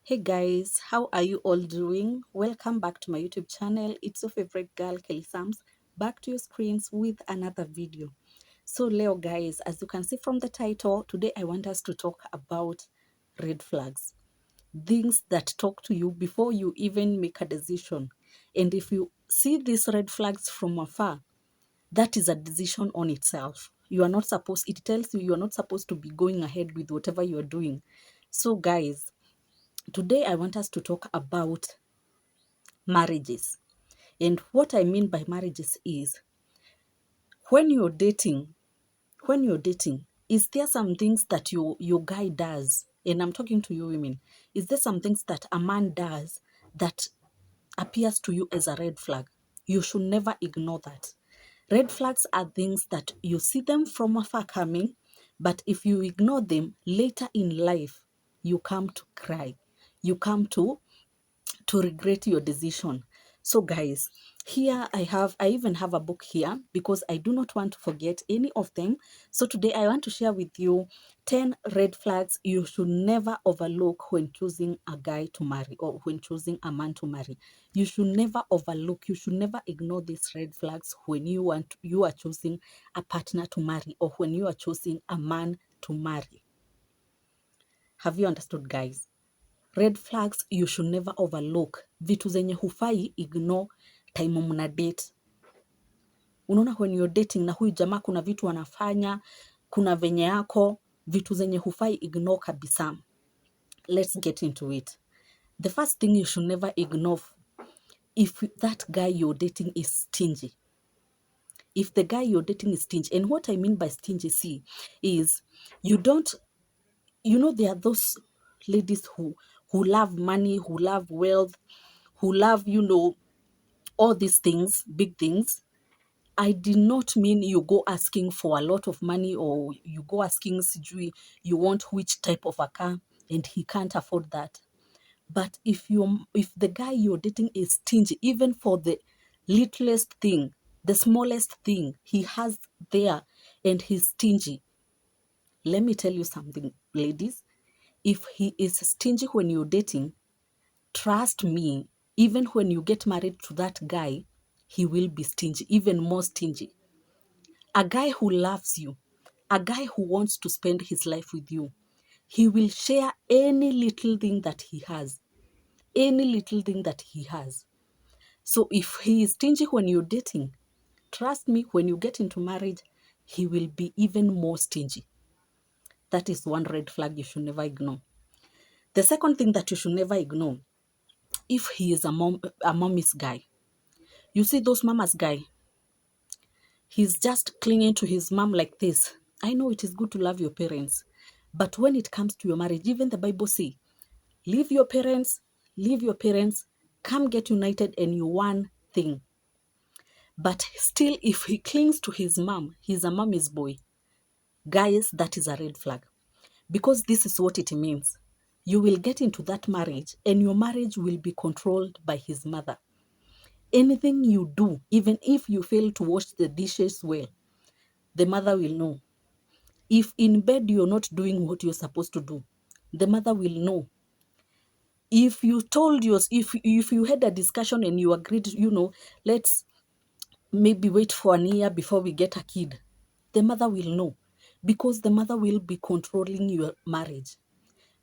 Hey guys, how are you all doing? Welcome back to my YouTube channel. It's your favorite girl, Kelly Sams, back to your screens with another video. So Leo guys, as you can see from the title, today I want us to talk about red flags. Things that talk to you before you even make a decision. And if you see these red flags from afar, that is a decision on itself. You are not supposed, it tells you are not supposed to be going ahead with whatever you are doing. So guys, today I want us to talk about marriages. And what I mean by marriages is when you're dating, is there some things that your guy does? And I'm talking to you women. Is there some things that a man does that appears to you as a red flag? You should never ignore that. Red flags are things that you see them from afar coming, but if you ignore them later in life, you come to cry. You come to regret your decision. So guys, here I even have a book here because I do not want to forget any of them. So today I want to share with you 10 red flags you should never overlook when choosing a guy to marry or when choosing a man to marry. You should never overlook, you should never ignore these red flags when you are choosing a partner to marry or when you are choosing a man to marry. Have you understood guys? Red flags you should never overlook. Vitu zenye hufai ignore time mna date. Unaona when you're dating na huyu jamaa kuna vitu wanafanya, kuna venye yako, vitu zenye hufai ignore kabisa. Let's get into it. The first thing you should never ignore, if that guy you're dating is stingy. If the guy you're dating is stingy, and what I mean by stingy, see, is you don't, there are those ladies who love money, who love wealth, who love, all these things, big things. I did not mean you go asking for a lot of money or you go asking sijui you want which type of a car and he can't afford that. But if the guy you're dating is stingy, even for the littlest thing, the smallest thing he has there, and he's stingy, let me tell you something, ladies. If he is stingy when you're dating, trust me, even when you get married to that guy, he will be stingy, even more stingy. A guy who loves you, a guy who wants to spend his life with you, he will share any little thing that he has. Any little thing that he has. So if he is stingy when you're dating, trust me, when you get into marriage, he will be even more stingy. That is one red flag you should never ignore. The second thing that you should never ignore, if he is a mommy's guy. You see those mama's guy, he's just clinging to his mom like this. I know it is good to love your parents, but when it comes to your marriage, even the Bible says, leave your parents, come get united and you one thing. But still, if he clings to his mom, he's a mommy's boy. Guys, that is a red flag. Because this is what it means. You will get into that marriage and your marriage will be controlled by his mother. Anything you do, even if you fail to wash the dishes well, the mother will know. If in bed you're not doing what you're supposed to do, the mother will know. If you told yours, if you had a discussion and you agreed, let's maybe wait for an year before we get a kid, the mother will know, because the mother will be controlling your marriage.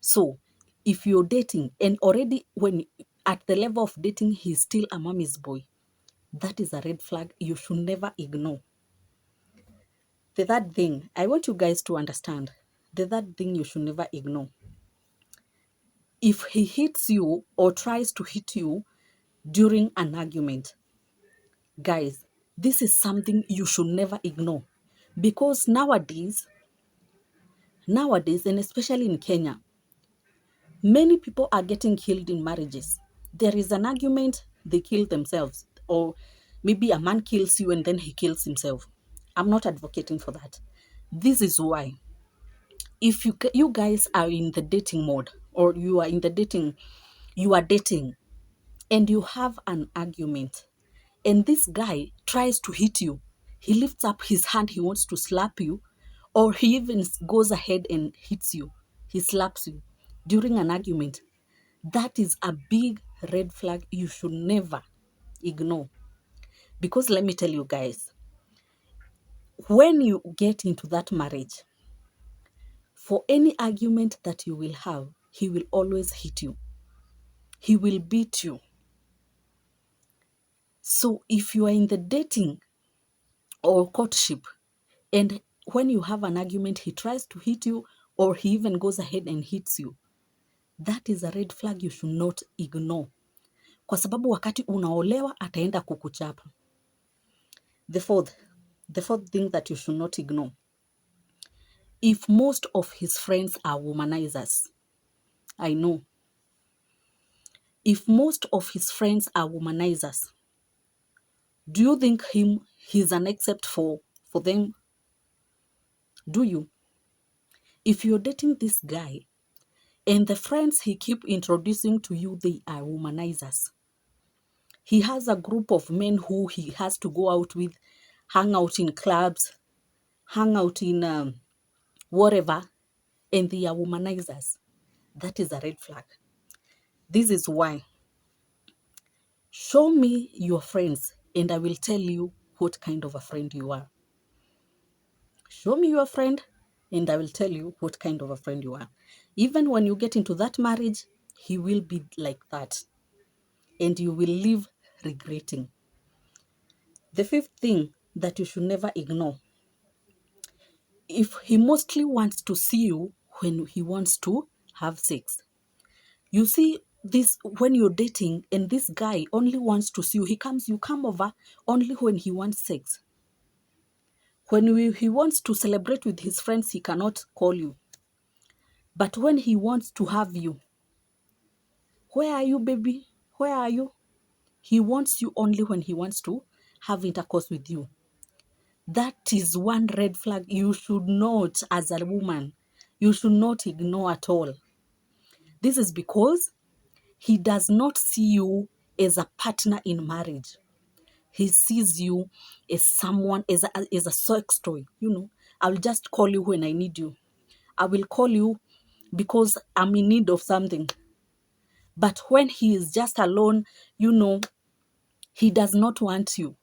So if you're dating and already when at the level of dating he's still a mommy's boy, that is a red flag you should never ignore. The third thing I want you guys to understand, the third thing you should never ignore, if he hits you or tries to hit you during an argument, guys, this is something you should never ignore. Because nowadays, and especially in Kenya, many people are getting killed in marriages. There is an argument, they kill themselves. Or maybe a man kills you and then he kills himself. I'm not advocating for that. This is why, if you guys are in the dating mode, or you are dating and you have an argument and this guy tries to hit you, he lifts up his hand, he wants to slap you, or he even goes ahead and hits you, he slaps you during an argument, That is a big red flag you should never ignore. Because let me tell you guys, when you get into that marriage, for any argument that you will have, he will always hit you. He will beat you. So if you are in the dating or courtship, and when you have an argument, he tries to hit you, or he even goes ahead and hits you, that is a red flag you should not ignore. Kwa sababu wakati unaolewa ataenda kukuchapa. The fourth thing that you should not ignore. If most of his friends are womanizers, I know. If most of his friends are womanizers, do you think he's an except for them? Do you? If you're dating this guy and the friends he keep introducing to you, they are womanizers. He has a group of men who he has to go out with, hang out in clubs, hang out in whatever, and they are womanizers. That is a red flag. This is why. Show me your friends and I will tell you what kind of a friend you are. Show me your friend and I will tell you what kind of a friend you are. Even when you get into that marriage, he will be like that. And you will live regretting. The fifth thing that you should never ignore. If he mostly wants to see you when he wants to have sex. You see this when you're dating and this guy only wants to see you. You come over only when he wants sex. When he wants to celebrate with his friends, he cannot call you. But when he wants to have you, where are you, baby? Where are you? He wants you only when he wants to have intercourse with you. That is one red flag you should not, as a woman, you should not ignore at all. This is because he does not see you as a partner in marriage. He sees you as someone, as a sex toy. I'll just call you when I need you. I will call you because I'm in need of something. But when he is just alone, he does not want you.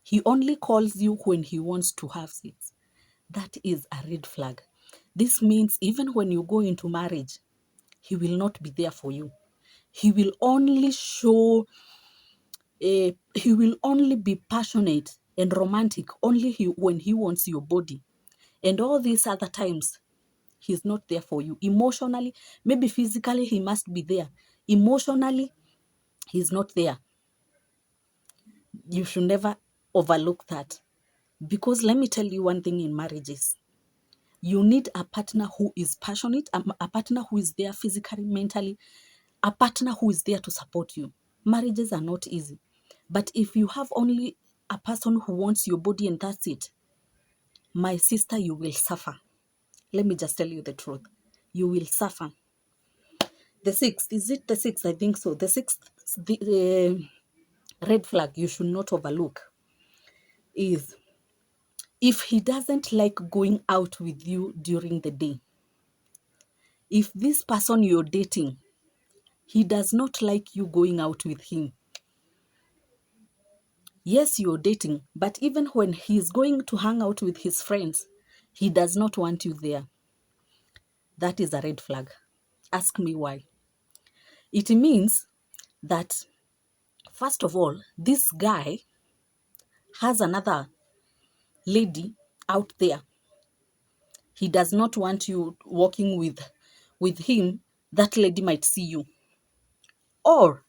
He only calls you when he wants to have sex. That is a red flag. This means even when you go into marriage, he will not be there for you. He will only he will only be passionate and romantic only when he wants your body. And all these other times, he's not there for you. Emotionally, maybe physically, he must be there. Emotionally, he's not there. You should never overlook that. Because let me tell you one thing in marriages. You need a partner who is passionate, a partner who is there physically, mentally, a partner who is there to support you. Marriages are not easy. But if you have only a person who wants your body and that's it, my sister, you will suffer. Let me just tell you the truth. You will suffer. The sixth, is it the sixth? I think so. The sixth red flag you should not overlook is if he doesn't like going out with you during the day. If this person you're dating, he does not like you going out with him. Yes, you're dating, but even when he's going to hang out with his friends, he does not want you there. That is a red flag. Ask me why. It means that, first of all, this guy has another lady out there. He does not want you walking with him. That lady might see you. Or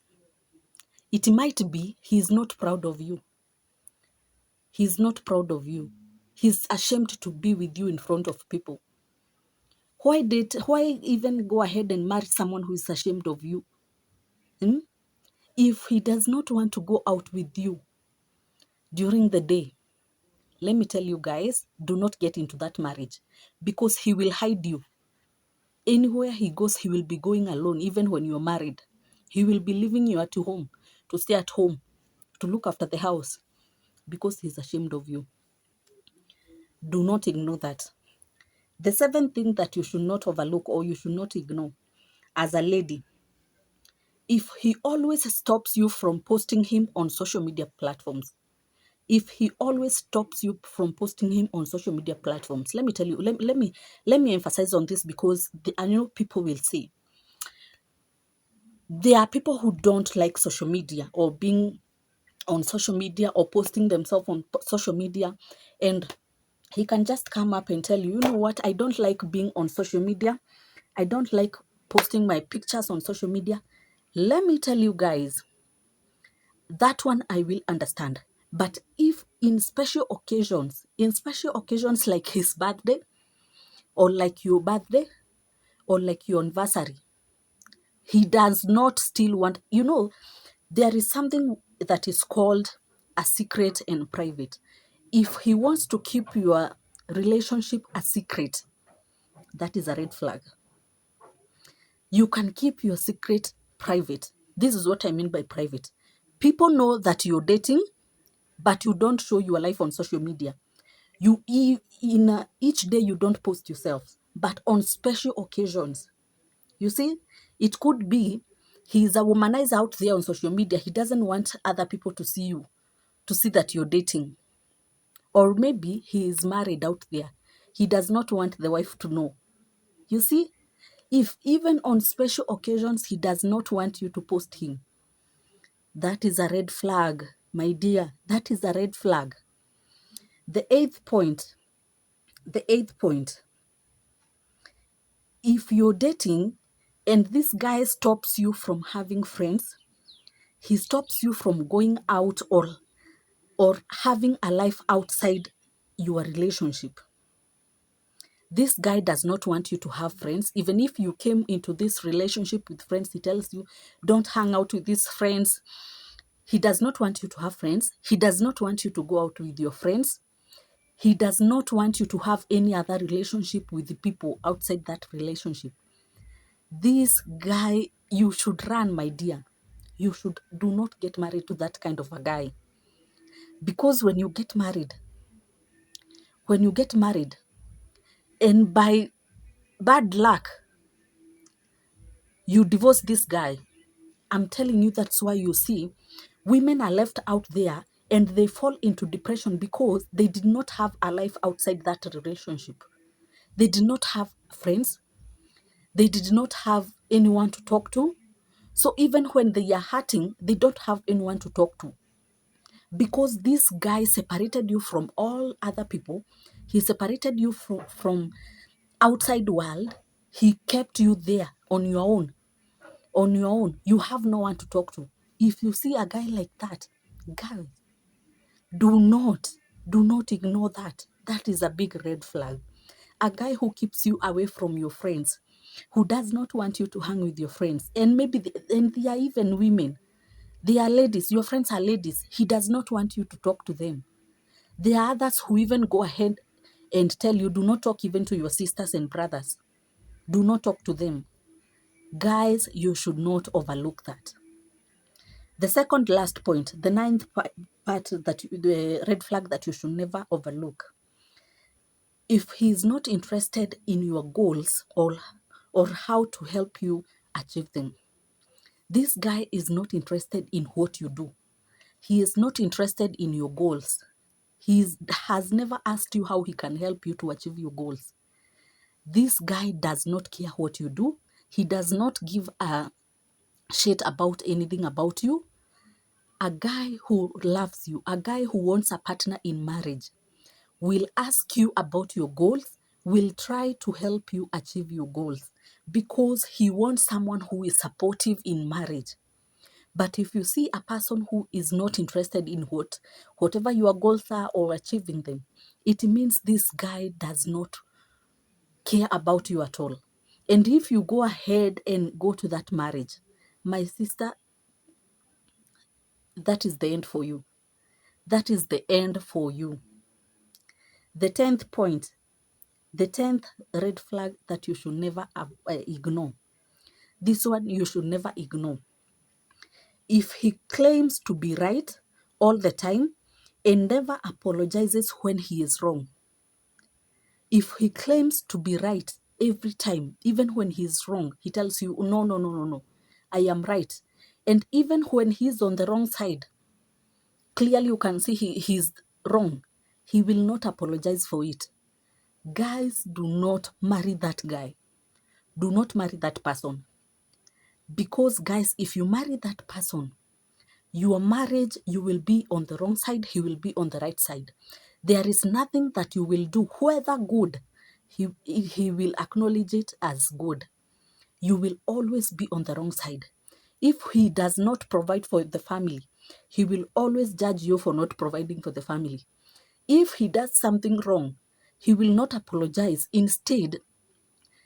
it might be he's not proud of you. He's not proud of you. He's ashamed to be with you in front of people. Why even go ahead and marry someone who is ashamed of you? If he does not want to go out with you during the day, let me tell you guys, do not get into that marriage because he will hide you. Anywhere he goes, he will be going alone, even when you're married. He will be leaving you at home, to stay at home, to look after the house because he's ashamed of you. Do not ignore that. The seventh thing that you should not overlook or you should not ignore as a lady if he always stops you from posting him on social media platforms, if he always stops you from posting him on social media platforms, let me tell you, let me emphasize on this, because I know people will see. There are people who don't like social media or being on social media or posting themselves on social media, and he can just come up and tell you, you know what, I don't like being on social media. I don't like posting my pictures on social media. Let me tell you guys, that one I will understand. But if in special occasions like his birthday, or like your birthday, or like your anniversary, he does not still want, you know, there is something that is called a secret and private. If he wants to keep your relationship a secret, that is a red flag. You can keep your secret private. This is what I mean by private. People know that you're dating, but you don't show your life on social media. Each day you don't post yourself, but on special occasions, you see, it could be he's a womanizer out there on social media. He doesn't want other people to see you, to see that you're dating. Or maybe he is married out there. He does not want the wife to know. You see, if even on special occasions he does not want you to post him, that is a red flag, my dear. That is a red flag. The eighth point, if you're dating and this guy stops you from having friends, he stops you from going out or having a life outside your relationship. This guy does not want you to have friends. Even if you came into this relationship with friends, he tells you, don't hang out with these friends. He does not want you to have friends. He does not want you to go out with your friends. He does not want you to have any other relationship with the people outside that relationship. This guy, you should run, my dear. Do not get married to that kind of a guy. Because when you get married, and by bad luck, you divorce this guy, I'm telling you, that's why you see women are left out there and they fall into depression, because they did not have a life outside that relationship. They did not have friends. They did not have anyone to talk to. So even when they are hurting, they don't have anyone to talk to. Because this guy separated you from all other people. He separated you from outside world. He kept you there on your own. On your own. You have no one to talk to. If you see a guy like that, guys, do not ignore that. That is a big red flag. A guy who keeps you away from your friends, who does not want you to hang with your friends, and and they are even women. They are ladies. Your friends are ladies. He does not want you to talk to them. There are others who even go ahead and tell you, do not talk even to your sisters and brothers. Do not talk to them. Guys, you should not overlook that. The second last point, the ninth part, the red flag that you should never overlook. If he's not interested in your goals or how to help you achieve them, this guy is not interested in what you do. He is not interested in your goals. Has never asked you how he can help you to achieve your goals. This guy does not care what you do. He does not give a shit about anything about you. A guy who loves you, a guy who wants a partner in marriage, will ask you about your goals, will try to help you achieve your goals, because he wants someone who is supportive in marriage. But if you see a person who is not interested in whatever your goals are or achieving them, it means this guy does not care about you at all. And if you go ahead and go to that marriage, my sister, that is the end for you. That is the end for you. The 10th point, the 10th red flag that you should never ignore. This one you should never ignore. If he claims to be right all the time and never apologizes when he is wrong, if he claims to be right every time, even when he is wrong, he tells you, no, no, no, no, no, I am right. And even when he's on the wrong side, clearly you can see he's wrong, he will not apologize for it. Guys, do not marry that guy. Do not marry that person. Because guys, if you marry that person, your marriage, you will be on the wrong side, he will be on the right side. There is nothing that you will do, whether good, he will acknowledge it as good. You will always be on the wrong side. If he does not provide for the family, he will always judge you for not providing for the family. If he does something wrong, he will not apologize. Instead,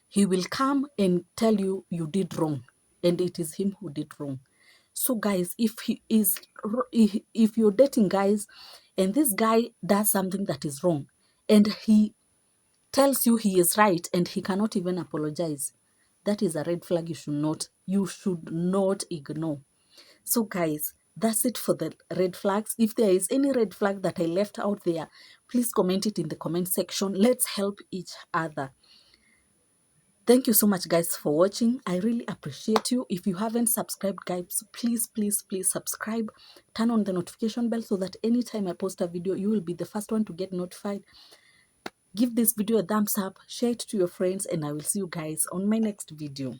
he will come and tell you you did wrong, and it is him who did wrong. So guys, if you're dating guys and this guy does something that is wrong and he tells you he is right and he cannot even apologize, that is a red flag you should not ignore. So guys, that's it for the red flags. If there is any red flag that I left out there, please comment it in the comment section. Let's help each other. Thank you so much guys for watching. I really appreciate you. If you haven't subscribed guys, please subscribe. Turn on the notification bell so that anytime I post a video, you will be the first one to get notified. Give this video a thumbs up, share it to your friends, and I will see you guys on my next video.